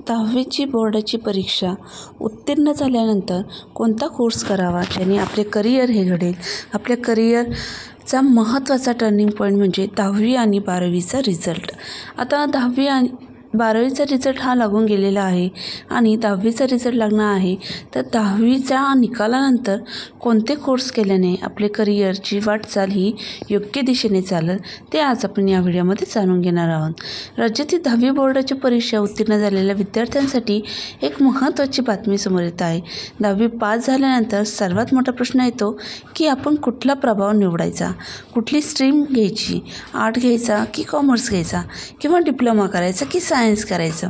10वीची बोर्डाची परीक्षा उत्तीर्ण झाल्यानंतर कोणता कोर्स करावा ज्याने आपले करिअर हे घडेल. आपल्या करिअरचा महत्त्वाचा टर्निंग पॉईंट म्हणजे 10वी आणि 12वीचा रिझल्ट. आता 10वी आणि 12वीचा रिझल्ट हा लागून गेलेला आहे आणि 10वीचा रिझल्ट लागणार आहे. तर 10वीच्या निकालानंतर कोणते कोर्स केल्याने आपले करिअरची वाटचाल ही योग्य दिशेने चालेल ते आज आपण या व्हिडिओमध्ये जाणून घेणार आहोत. राज्यातील 10वी बोर्डाची परीक्षा उत्तीर्ण झालेल्या विद्यार्थ्यांसाठी एक महत्त्वाची बातमी समोर येत आहे. 10वी पास झाल्यानंतर सर्वात मोठा प्रश्न येतो की आपण कुठला प्रभाव निवडायचा, कुठली स्ट्रीम घ्यायची, आर्ट घ्यायचा की कॉमर्स घ्यायचा किंवा डिप्लोमा करायचा की सायन्स करायचं,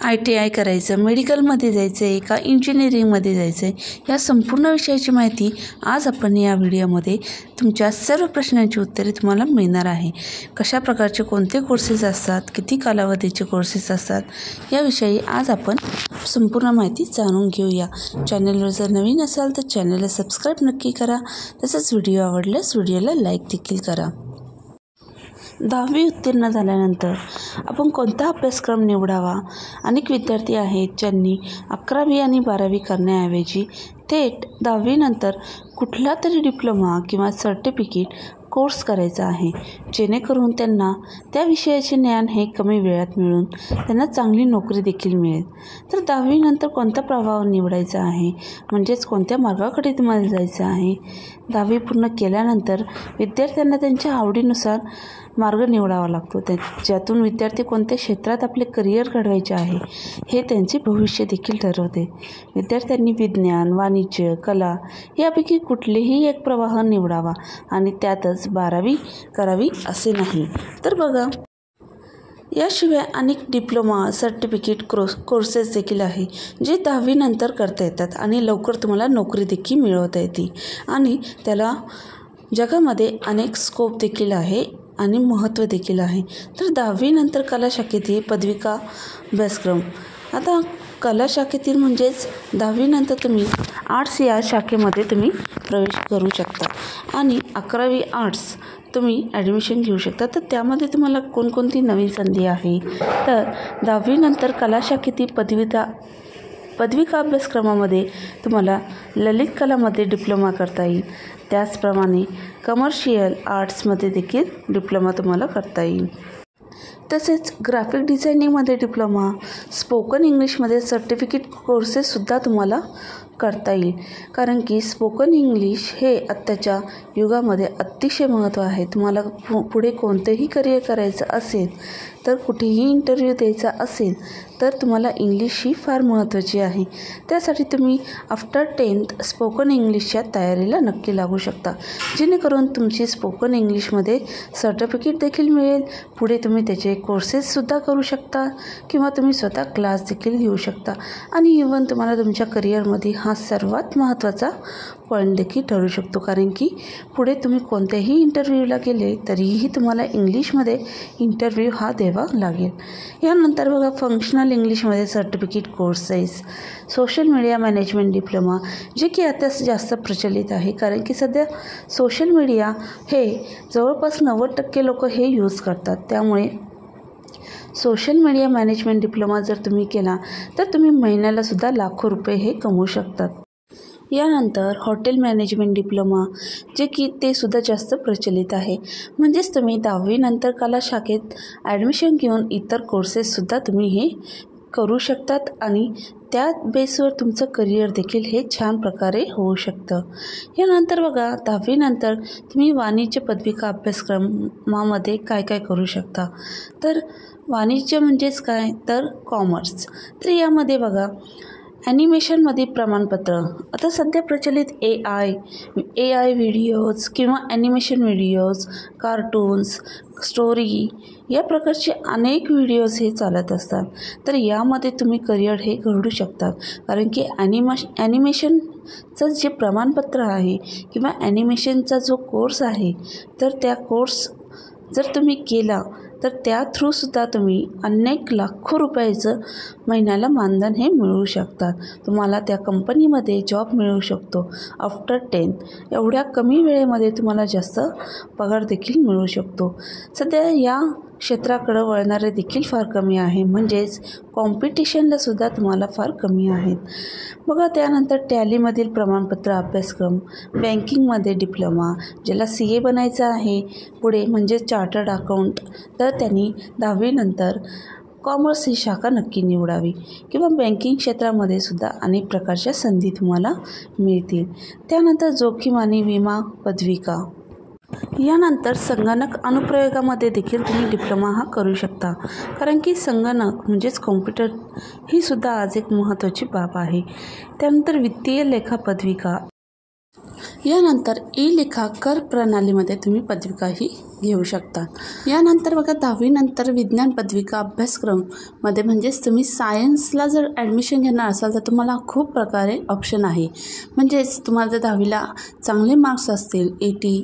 ITI करायचं, मेडिकलमध्ये जायचं आहे का इंजिनिअरिंगमध्ये जायचं आहे. या संपूर्ण विषयाची माहिती आज आपण या व्हिडिओमध्ये तुमच्या सर्व प्रश्नांची उत्तरे तुम्हाला मिळणार आहे. कशा प्रकारचे कोणते कोर्सेस असतात, किती कालावधीचे कोर्सेस असतात याविषयी आज आपण संपूर्ण माहिती जाणून घेऊया. चॅनलवर जर नवीन असाल तर चॅनलला सबस्क्राईब नक्की करा. तसंच व्हिडिओ आवडल्यास व्हिडिओला लाईक देखील करा. 10वी उत्तीर्ण झाल्यानंतर आपण कोणता अभ्यासक्रम निवडावा. अनेक विद्यार्थी आहेत ज्यांनी 11वी आणि 12वी करण्याऐवजी थेट 10वी नंतर कुठला तरी डिप्लोमा किंवा सर्टिफिकेट कोर्स करायचा आहे, जेणेकरून त्यांना त्या विषयाचे ज्ञान हे कमी वेळात मिळून त्यांना चांगली नोकरी देखील मिळेल. तर 10वी नंतर कोणता प्रभाव निवडायचा आहे, म्हणजेच कोणत्या मार्गाकडे तुम्हाला जायचं आहे. 10वी पूर्ण केल्यानंतर विद्यार्थ्यांना त्यांच्या आवडीनुसार मार्ग निवडावा लागतो, ज्यातून विद्यार्थी कोणत्या क्षेत्रात आपले करिअर घडवायचे आहे हे त्यांचे भविष्य देखील ठरवते. विद्यार्थ्यांनी विज्ञान, वाणिज्य, कला यापैकी कुठलेही एक प्रवाह निवडावा आणि त्यातच 12वी करावी असे नाही. तर बघा, याशिवाय अनेक डिप्लोमा, सर्टिफिकेट कोर्सेस देखील आहे जे 10वी नंतर करता येतात आणि लवकर तुम्हाला नोकरी देखील मिळवता येते आणि त्याला जगामध्ये अनेक स्कोप देखील आहे आणि महत्त्व देखील आहे. तर 10वी नंतर कला शाखेतील पदविका अभ्यासक्रम. आता कला शाखेतील म्हणजेच 10वी नंतर तुम्ही आर्ट्स या शाखेमध्ये तुम्ही प्रवेश करू शकता आणि 11वी आर्ट्स तुम्ही ॲडमिशन घेऊ शकता. तर त्यामध्ये तुम्हाला कोणकोणती नवीन संधी आहे. तर 10वी नंतर कला शाखेतील पदविका अभ्यासक्रमामध्ये तुम्हाला ललित कलामध्ये डिप्लोमा करता येईल. त्याचप्रमाणे कमर्शियल आर्ट्समध्ये देखील डिप्लोमा तुम्हाला करता येईल. तसेच ग्राफिक डिझायनिंगमध्ये डिप्लोमा, स्पोकन इंग्लिशमध्ये सर्टिफिकेट कोर्सेससुद्धा तुम्हाला करता येईल. कारण की स्पोकन इंग्लिश हे आत्ताच्या युगामध्ये अतिशय महत्त्व आहे. तुम्हाला पुढे कोणतेही करिअर करायचं असेल तर कुठेही इंटरव्ह्यू द्यायचा असेल तर तुम्हाला इंग्लिश ही फार महत्त्वाची आहे. त्यासाठी तुम्ही आफ्टर 10th स्पोकन इंग्लिशच्या तयारीला नक्की लागू शकता, जेणेकरून तुमची स्पोकन इंग्लिशमध्ये सर्टिफिकेट देखील मिळेल. पुढे तुम्ही त्याचे कोर्सेससुद्धा करू शकता किंवा तुम्ही स्वतः क्लास देखील घेऊ शकता आणि इव्हन तुम्हाला तुमच्या करिअरमध्ये हा सर्वात महत्त्वाचा पॉईंट देखील ठरू शकतो. कारण की पुढे तुम्ही कोणत्याही इंटरव्ह्यूला गेले तरीही तुम्हाला इंग्लिशमध्ये इंटरव्ह्यू हा द्यावा लागेल. यानंतर बघा, फंक्शनल इंग्लिशमध्ये certificate courses, social media management diploma, जे की आता जास्त प्रचलित आहे. कारण की सध्या सोशल मीडिया हे जवळपास 90% लोक हे यूज करतात. त्यामुळे सोशल मीडिया मॅनेजमेंट डिप्लोमा जर तुम्ही केला तर तुम्ही महिन्यालासुद्धा लाखो रुपये हे कमवू शकतात. यानंतर हॉटेल मॅनेजमेंट डिप्लोमा, जे की ते सुद्धा जास्त प्रचलित आहे. म्हणजेच तुम्ही 10वी नंतर कला शाखेत ॲडमिशन घेऊन इतर कोर्सेससुद्धा तुम्ही हे करू शकतात आणि त्या बेसवर तुमचं करिअर देखील हे छान प्रकारे होऊ शकतं. यानंतर बघा, 10वी नंतर तुम्ही वाणिज्य पदविका अभ्यासक्रमामध्ये काय काय करू शकता. तर वाणिज्य म्हणजेच काय, तर कॉमर्स. तर यामध्ये बघा, ॲनिमेशनमध्ये प्रमाणपत्र. आता सध्या प्रचलित AI व्हिडिओज किंवा ॲनिमेशन व्हिडिओज, कार्टून्स, स्टोरी या प्रकारचे अनेक व्हिडिओज हे चालत असतात. तर यामध्ये तुम्ही करिअर हे घडू शकतात. कारण की ॲनिमेशनचं जे प्रमाणपत्र आहे किंवा ॲनिमेशनचा जो कोर्स आहे तर त्या कोर्स जर तुम्ही केला तर त्या थ्रूसुद्धा तुम्ही अनेक लाखो रुपयाचं महिन्याला मानधन हे मिळवू शकतात. तुम्हाला त्या कंपनीमध्ये जॉब मिळू शकतो. आफ्टर 10 एवढ्या कमी वेळेमध्ये तुम्हाला जास्त पगार देखील मिळू शकतो. सध्या या क्षेत्राकडे वळणारे देखील फार कमी आहे, म्हणजेच कॉम्पिटिशनलासुद्धा तुम्हाला फार कमी आहेत. बघा, त्यानंतर टॅलीमधील प्रमाणपत्र अभ्यासक्रम, बँकिंगमध्ये डिप्लोमा, ज्याला CA बनायचं आहे पुढे म्हणजे चार्टर्ड अकाउंट, तर त्यांनी 10वीनंतर कॉमर्स ही शाखा नक्की निवडावी किंवा बँकिंग क्षेत्रामध्ये सुद्धा अनेक प्रकारच्या संधी तुम्हाला मिळतील. त्यानंतर जोखीम आणि विमा पदविका. यानंतर संगणक अनुप्रयोगामध्ये देखील तुम्ही डिप्लोमा हा करू शकता, कारण की संगणक म्हणजेच कॉम्प्युटर ही सुद्धा आज एक महत्त्वाची बाब आहे. त्यानंतर वित्तीय लेखा पदविका. यानंतर लेखा कर प्रणालीमध्ये तुम्ही पदविकाही घेऊ शकता. यानंतर बघा, 10वीनंतर विज्ञान पदविका अभ्यासक्रममध्ये म्हणजेच तुम्ही सायन्सला जर ॲडमिशन घेणार असाल तर तुम्हाला खूप प्रकारे ऑप्शन आहे. म्हणजेच तुम्हाला जर 10वीला चांगले मार्क्स असतील 80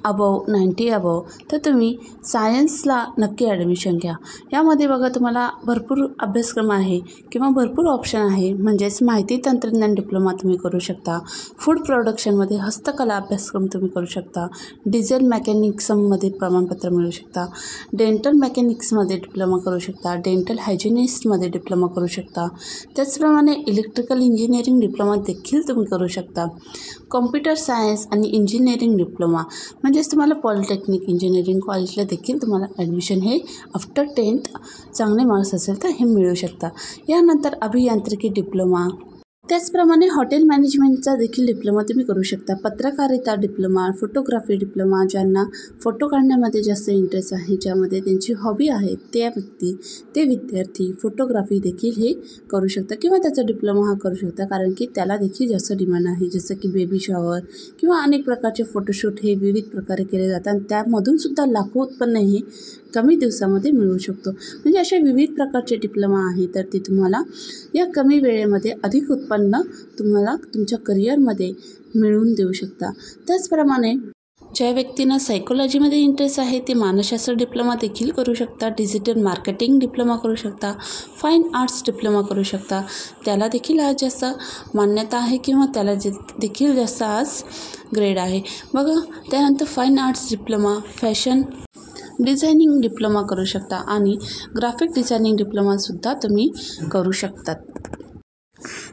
अबव 90 अबव, तर तुम्ही सायन्सला नक्की ॲडमिशन घ्या. यामध्ये बघा तुम्हाला भरपूर अभ्यासक्रम आहे किंवा भरपूर ऑप्शन आहे. म्हणजेच माहिती तंत्रज्ञान डिप्लोमा तुम्ही करू शकता, फूड प्रोडक्शनमध्ये हस्तकला अभ्यासक्रम तुम्ही करू शकता, डिझेल मेकॅनिक्समध्ये प्रमाणपत्र मिळू शकता, डेंटल मेकॅनिक्समध्ये डिप्लोमा करू शकता, डेंटल हायजिनिस्टमध्ये डिप्लोमा करू शकता. त्याचप्रमाणे इलेक्ट्रिकल इंजिनिअरिंग डिप्लोमा देखील तुम्ही करू शकता. कॉम्प्युटर सायन्स आणि इंजिनिअरिंग डिप्लोमा म्हणजेच तुम्हाला पॉलिटेक्निक इंजिनिअरिंग कॉलेजला देखील तुम्हाला ॲडमिशन हे आफ्टर 10th चांगले मार्क्स असेल तर हे मिळू शकता. यानंतर अभियांत्रिकी डिप्लोमा, त्याचप्रमाणे हॉटेल मॅनेजमेंटचा देखील डिप्लोमा तुम्ही करू शकता. पत्रकारिता डिप्लोमा, फोटोग्राफी डिप्लोमा, ज्यांना फोटो काढण्यामध्ये जास्त इंटरेस्ट आहे, ज्यामध्ये त्यांची हॉबी आहे, ते विद्यार्थी फोटोग्राफी देखील हे करू शकता किंवा त्याचा डिप्लोमा हा करू शकता, कारण की त्याला देखील जास्त डिमांड आहे. जसं की बेबी शॉवर किंवा अनेक प्रकारचे फोटोशूट हे विविध प्रकारे केले जातात आणि त्यामधूनसुद्धा लाखो उत्पन्न हे कमी दिवसामध्ये मिळू शकतो. म्हणजे अशा विविध प्रकारचे डिप्लोमा आहे, तर ते तुम्हाला या कमी वेळेमध्ये अधिक उत्पन्न तुम्हाला तुमच्या करिअरमध्ये मिळवून देऊ शकता. त्याचप्रमाणे ज्या व्यक्तींना सायकोलॉजीमध्ये इंटरेस्ट आहे ते मानसशास्त्र डिप्लोमा देखील करू शकता, डिजिटल मार्केटिंग डिप्लोमा करू शकता, फाईन आर्ट्स डिप्लोमा करू शकता. त्याला देखील आज जास्त मान्यता आहे किंवा त्याला देखील जास्त आज ग्रेड आहे. बघा, त्यानंतर fine arts diploma, fashion designing diploma करू शकता आणि ग्राफिक डिझायनिंग डिप्लोमासुद्धा तुम्ही करू शकतात.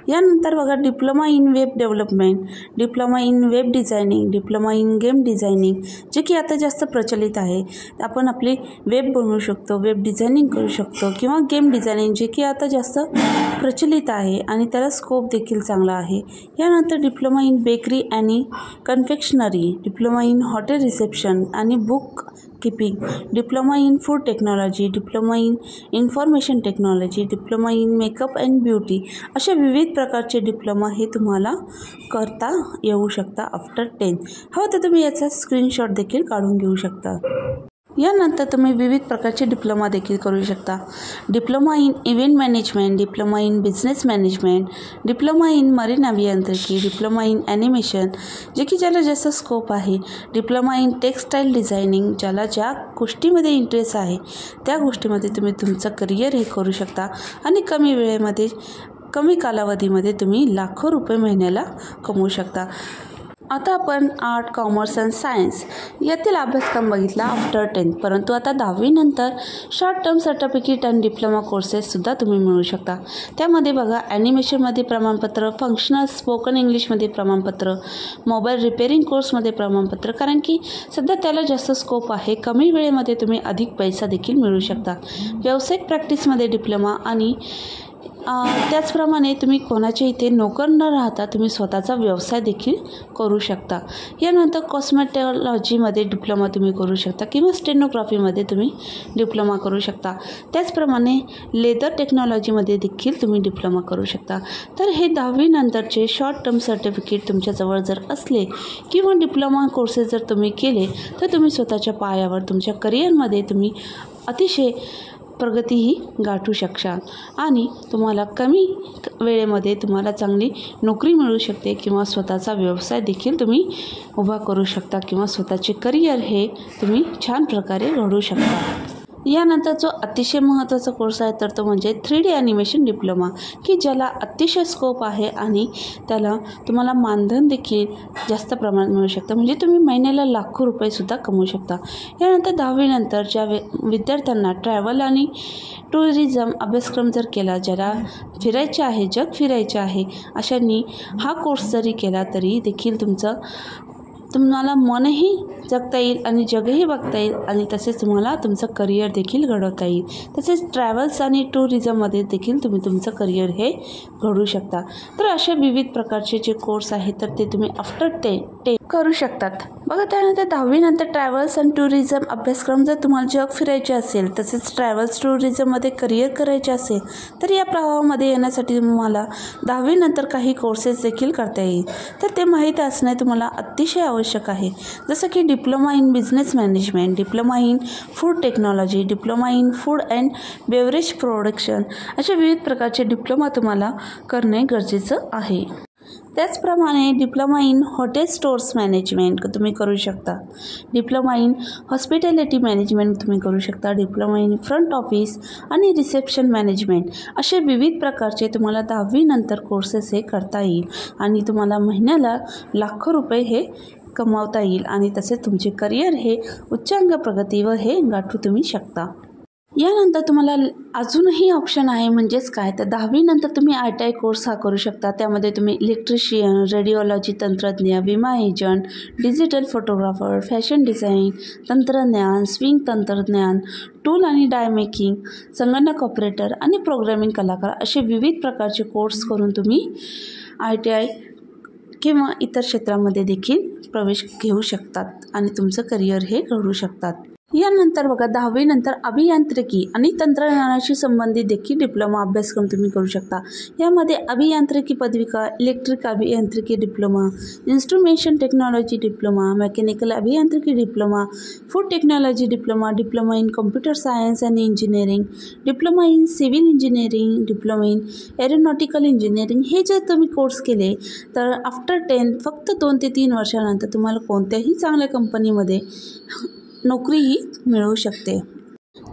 यानंतर बघा, diploma in web development, diploma in web designing, diploma in game designing, जे की आता जास्त प्रचलित आहे. आपण आपली वेब बनवू शकतो, वेब डिझायनिंग करू शकतो किंवा गेम डिझायनिंग, जे की आता जास्त प्रचलित आहे आणि त्याला स्कोप देखील चांगला आहे. यानंतर डिप्लोमा इन बेकरी आणि confectionery, diploma in hotel reception आणि book keeping, diploma in food technology, diploma in information technology, diploma in makeup and beauty, अशा विविध प्रकारचे डिप्लोमा हे तुम्हाला करता येऊ शकता आफ्टर 10th. हवं तर तुम्ही याचा स्क्रीनशॉट देखील काढून घेऊ शकता. यानंतर तुम्ही विविध प्रकारचे डिप्लोमा देखील करू शकता. Diploma in event management, diploma in business management, diploma in marine अभियांत्रिकी, डिप्लोमा इन ॲनिमेशन, जे की ज्याला जास्त स्कोप आहे, डिप्लोमा इन टेक्स्टाईल डिझायनिंग, ज्याला ज्या गोष्टीमध्ये इंटरेस्ट आहे त्या गोष्टीमध्ये तुम्ही तुमचं करिअर हे करू शकता आणि कमी वेळेमध्ये कमी कालावधीमध्ये तुम्ही लाखो रुपये महिन्याला कमवू शकता. आता आपण आर्ट, कॉमर्स अँड सायन्स यातील अभ्यासक्रम बघितला आफ्टर 10th. परंतु आता 10वीनंतर शॉर्ट टर्म सर्टिफिकेट आणि डिप्लोमा कोर्सेससुद्धा तुम्ही मिळू शकता. त्यामध्ये बघा, ॲनिमेशनमध्ये प्रमाणपत्र, फंक्शनल स्पोकन इंग्लिशमध्ये प्रमाणपत्र, मोबाईल रिपेअरिंग कोर्समध्ये प्रमाणपत्र, कारण की सध्या त्याला जास्त स्कोप आहे. कमी वेळेमध्ये तुम्ही अधिक पैसा देखील मिळवू शकता. व्यावसायिक प्रॅक्टिसमध्ये डिप्लोमा आणि त्याचप्रमाणे तुम्ही कोणाच्या इथे नोकर न राहता तुम्ही स्वतःचा व्यवसाय देखील करू शकता. यानंतर कॉस्मेटॉलॉजीमध्ये डिप्लोमा तुम्ही करू शकता किंवा स्टेनोग्राफीमध्ये तुम्ही डिप्लोमा करू शकता. त्याचप्रमाणे लेदर टेक्नॉलॉजीमध्ये देखील तुम्ही डिप्लोमा करू शकता. तर हे 10वीनंतरचे शॉर्ट टर्म सर्टिफिकेट तुमच्याजवळ जर असले किंवा डिप्लोमा कोर्सेस जर तुम्ही केले तर तुम्ही स्वतःच्या पायावर तुमच्या करिअरमध्ये तुम्ही अतिशय प्रगतीही गाठू शकशाल आणि तुम्हाला कमी वेळेमध्ये तुम्हाला चांगली नोकरी मिळू शकते किंवा स्वतःचा व्यवसाय देखील तुम्ही उभा करू शकता किंवा स्वतःचे करिअर हे तुम्ही छान प्रकारे घडवू शकता. यानंतर जो अतिशय महत्त्वाचा कोर्स आहे तर तो म्हणजे 3D ॲनिमेशन डिप्लोमा, की ज्याला अतिशय स्कोप आहे आणि त्याला तुम्हाला मानधन देखील जास्त प्रमाणात मिळू शकतं, म्हणजे तुम्ही महिन्याला लाखो रुपयेसुद्धा कमवू शकता. यानंतर 10वी ज्या विद्यार्थ्यांना ट्रॅव्हल आणि टुरिझम अभ्यासक्रम जर केला, ज्याला फिरायचे आहे, जग फिरायचे आहे, अशांनी हा कोर्स जरी केला तरी देखील तुम्हाला मनही जगता येईल आणि जगही बघता येईल आणि तसेच तुम्हाला तुमचं करिअर देखील घडवता येईल. तसेच ट्रॅव्हल्स आणि टुरिझममध्ये देखील तुम्ही तुमचं करिअर हे घडवू शकता. तर अशा विविध प्रकारचे जे कोर्स आहेत तर ते तुम्ही आफ्टर 10 करू शकतात. बघा, त्यानंतर 10वी ट्रॅव्हल्स आणि टुरिझम अभ्यासक्रम जर तुम्हाला जग फिरायचे असेल, तसेच ट्रॅव्हल्स टुरिझममध्ये करिअर करायचे असेल तर या प्रवाहामध्ये येण्यासाठी तुम्हाला 10वी काही कोर्सेस देखील करता येईल. तर ते माहीत असणे तुम्हाला अतिशय आवश्यक आहे. जसं की diploma in business management, diploma in food technology, diploma in food and beverage production, अशा विविध प्रकारचे डिप्लोमा तुम्हाला करणे गरजेचं आहे. त्याचप्रमाणे diploma in hotel stores management तुम्ही करू शकता, डिप्लोमा इन हॉस्पिटॅलिटी मॅनेजमेंट तुम्ही करू शकता, डिप्लोमा इन फ्रंट ऑफिस आणि रिसेप्शन मॅनेजमेंट, असे विविध प्रकारचे तुम्हाला 10वी कोर्सेस हे करता येईल आणि तुम्हाला महिन्याला लाखो रुपये हे कमावता येईल आणि तसेच तुमचे करिअर हे उच्चांक प्रगतीवर हे गाठू तुम्ही शकता. यानंतर तुम्हाला अजूनही ऑप्शन आहे, म्हणजेच काय तर 10वी तुम्ही ITI कोर्स हा करू शकता. त्यामध्ये तुम्ही इलेक्ट्रिशियन, रेडिओलॉजी तंत्रज्ञ, विमा agent, digital photographer, fashion design तंत्रज्ञान, स्विंग तंत्रज्ञान, टूल आणि डाय मेकिंग, संगणक ऑपरेटर आणि प्रोग्रामिंग कलाकार, असे विविध प्रकारचे कोर्स करून तुम्ही ITI किंवा इतर क्षेत्रामध्ये देखील प्रवेश घेऊ शकतात आणि तुमचं करिअर हे घडवू शकतात. यानंतर बघा, 10वी अभियांत्रिकी आणि तंत्रज्ञानाशी संबंधित देखील डिप्लोमा अभ्यासक्रम तुम्ही करू शकता. यामध्ये अभियांत्रिकी पदविका, इलेक्ट्रिक अभियांत्रिकी diploma, instrumentation technology diploma, mechanical अभियांत्रिकी diploma, food technology diploma, diploma in computer science and engineering, diploma in civil engineering, diploma in aeronautical engineering, हे जर तुम्ही कोर्स केले तर आफ्टर 10 फक्त 2 ते 3 वर्षानंतर तुम्हाला कोणत्याही चांगल्या कंपनीमध्ये नोकरीही मिळू शकते.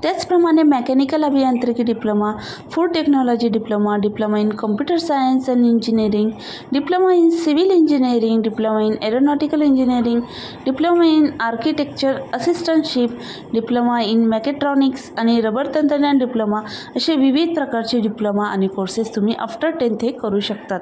त्याचप्रमाणे मेकॅनिकल अभियांत्रिकी diploma, food technology diploma, diploma in computer science and engineering, diploma in civil engineering, diploma in aeronautical engineering, diploma in architecture assistantship, diploma in mechatronics आणि रबर तंत्रज्ञान डिप्लोमा, असे विविध प्रकारचे डिप्लोमा आणि कोर्सेस तुम्ही आफ्टर 10 हे करू शकतात.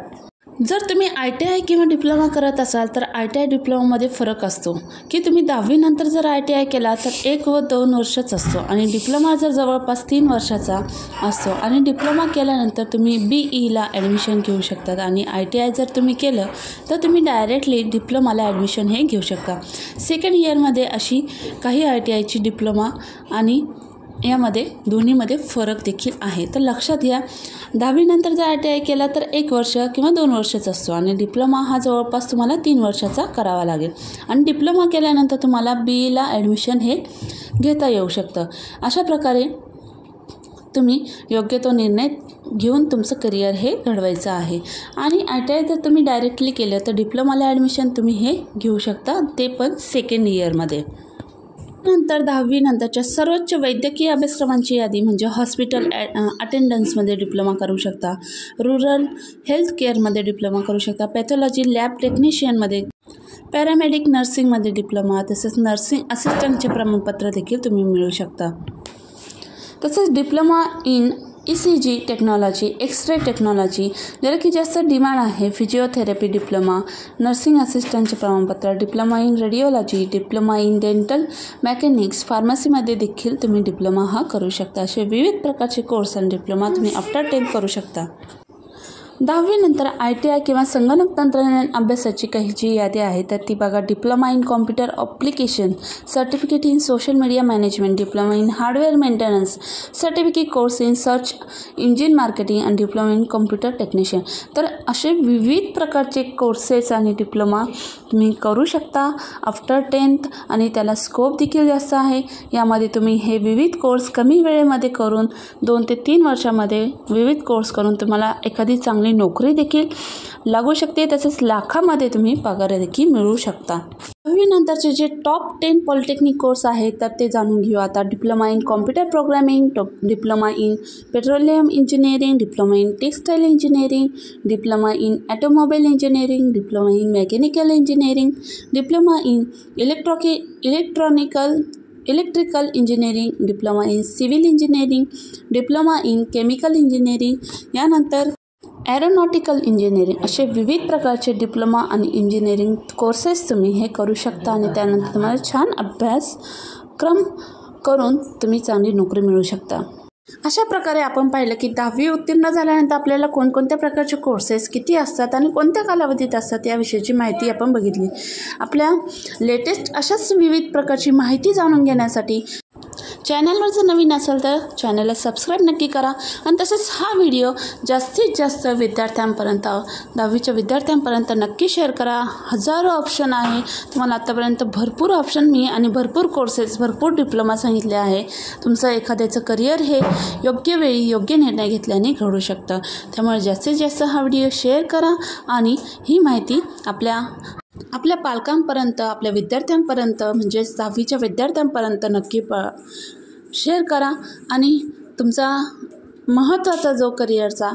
जर तुम्ही ITI किंवा डिप्लोमा करत असाल तर ITI डिप्लोमामध्ये फरक असतो की तुम्ही 10वी जर ITI केला तर 1 व 2 वर्षाच असतो आणि डिप्लोमा जर जवळपास 3 वर्षाचा असतो आणि डिप्लोमा केल्यानंतर तुम्ही BEला ॲडमिशन घेऊ शकतात आणि ITI जर तुम्ही केलं तर तुम्ही डायरेक्टली डिप्लोमाला ॲडमिशन हे घेऊ शकता. सेकंड इयरमध्ये अशी काही ITIची डिप्लोमा आणि यामध्ये दोन्हीमध्ये फरक देखील आहे. तर लक्षात घ्या, 10वी जर ITI केला तर 1 वर्ष किंवा 2 वर्षाचा असतो आणि डिप्लोमा हा जवळपास तुम्हाला 3 वर्षाचा करावा लागेल आणि डिप्लोमा केल्यानंतर तुम्हाला BEला ॲडमिशन हे घेता येऊ शकतं. अशा प्रकारे तुम्ही योग्य तो निर्णय घेऊन तुमचं करिअर हे घडवायचं आहे आणि ITI जर तुम्ही डायरेक्टली केलं तर डिप्लोमाला ॲडमिशन तुम्ही हे घेऊ शकता, ते पण सेकंड इयरमध्ये. नंतर 10वी सर्वोच्च वैद्यकीय अभ्यासक्रमांची यादी म्हणजे हॉस्पिटल अटेंडन्समध्ये डिप्लोमा करू शकता, रुरल हेल्थ केअरमध्ये डिप्लोमा करू शकता, पॅथॉलॉजी लॅब टेक्निशियनमध्ये, पॅरामेडिक नर्सिंगमध्ये डिप्लोमा, तसेच नर्सिंग असिस्टंटचे प्रमाणपत्र देखील तुम्ही मिळवू शकता. तसेच diploma in ECG technology, X-ray technology, ज्याला की जास्त डिमांड आहे, फिजिओथेरपी डिप्लोमा, नर्सिंग असिस्टंटचे प्रमाणपत्र, diploma in radiology, diploma in dental mechanics, फार्मसीमध्ये देखील तुम्ही डिप्लोमा हा करू शकता. असे विविध प्रकारचे कोर्स आणि डिप्लोमा तुम्ही आफ्टर 10 करू शकता. 10वी ITI किंवा संगणक तंत्रज्ञान अभ्यासाची काही जी यादी आहे तर ती बघा, diploma in computer application, certificate in social media management, diploma in hardware maintenance, certificate course in search engine marketing आणि डिप्लोमा इन कॉम्प्युटर टेक्निशियन. तर असे विविध प्रकारचे कोर्सेस आणि डिप्लोमा तुम्ही करू शकता आफ्टर 10th आणि त्याला स्कोप देखील जास्त आहे. यामध्ये तुम्ही हे विविध कोर्स कमी वेळेमध्ये करून 2 ते 3 वर्षामध्ये विविध कोर्स करून तुम्हाला एखादी चांगली चांगली नोकरी देखील लागू शकते, तसेच लाखामध्ये तुम्ही पगार देखील मिळवू शकता। 10वी नंतरचे जे टॉप 10 पॉलिटेक्निक कोर्स आहेत तर ते जाणून घेऊ आता। Diploma in computer programming, diploma in petroleum engineering, diploma in textile engineering, diploma in automobile engineering, diploma in mechanical engineering, diploma in electrical engineering, diploma in civil engineering, diploma in chemical engineering, यानंतर aeronautical engineering असे विविध प्रकारचे diploma आणि engineering courses तुम्ही हे करू शकता आणि त्यानंतर तुम्हाला छान अभ्यासक्रम करून तुम्ही चांगली नोकरी मिळवू शकता। अशा प्रकारे आपण पाहिलं की 10वी उत्तीर्ण झाल्यानंतर आपल्याला कोणकोणत्या प्रकारचे कोर्सेस किती असतात आणि कोणत्या कालावधीत असतात याविषयीची माहिती आपण बघितली। आपल्या लेटेस्ट अशाच विविध प्रकारची माहिती जाणून घेण्यासाठी चॅनलवर जर नवीन असेल तर चॅनलला सबस्क्राईब नक्की करा आणि तसेच हा व्हिडिओ जास्तीत जास्त विद्यार्थ्यांपर्यंत 10वीच्या विद्यार्थ्यांपर्यंत नक्की शेअर करा। हजारो ऑप्शन आहे, तुम्हाला आत्तापर्यंत भरपूर ऑप्शन मी आणि भरपूर कोर्सेस भरपूर डिप्लोमा सांगितले आहे। तुमचं एखाद्याचं करिअर हे योग्य वेळी योग्य निर्णय घेतल्याने घडू शकतं, त्यामुळे जास्तीत जास्त हा व्हिडिओ शेअर करा आणि ही माहिती आपल्या पालकांपर्यंत आपल्या विद्यार्थ्यांपर्यंत म्हणजेच 10वीच्या विद्यार्थ्यांपर्यंत नक्की शेअर करा आणि तुमचा महत्त्वाचा जो करिअरचा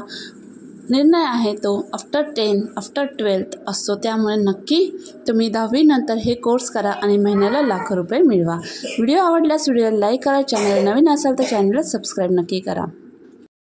निर्णय आहे तो आफ्टर 12th असतो, त्यामुळे नक्की तुम्ही 10वी नंतर हे कोर्स करा आणि महिन्याला लाखो रुपये मिळवा। व्हिडिओ आवडल्यास व्हिडिओला लाईक करा, चॅनल नवीन असाल तर चॅनलला सबस्क्राईब नक्की करा।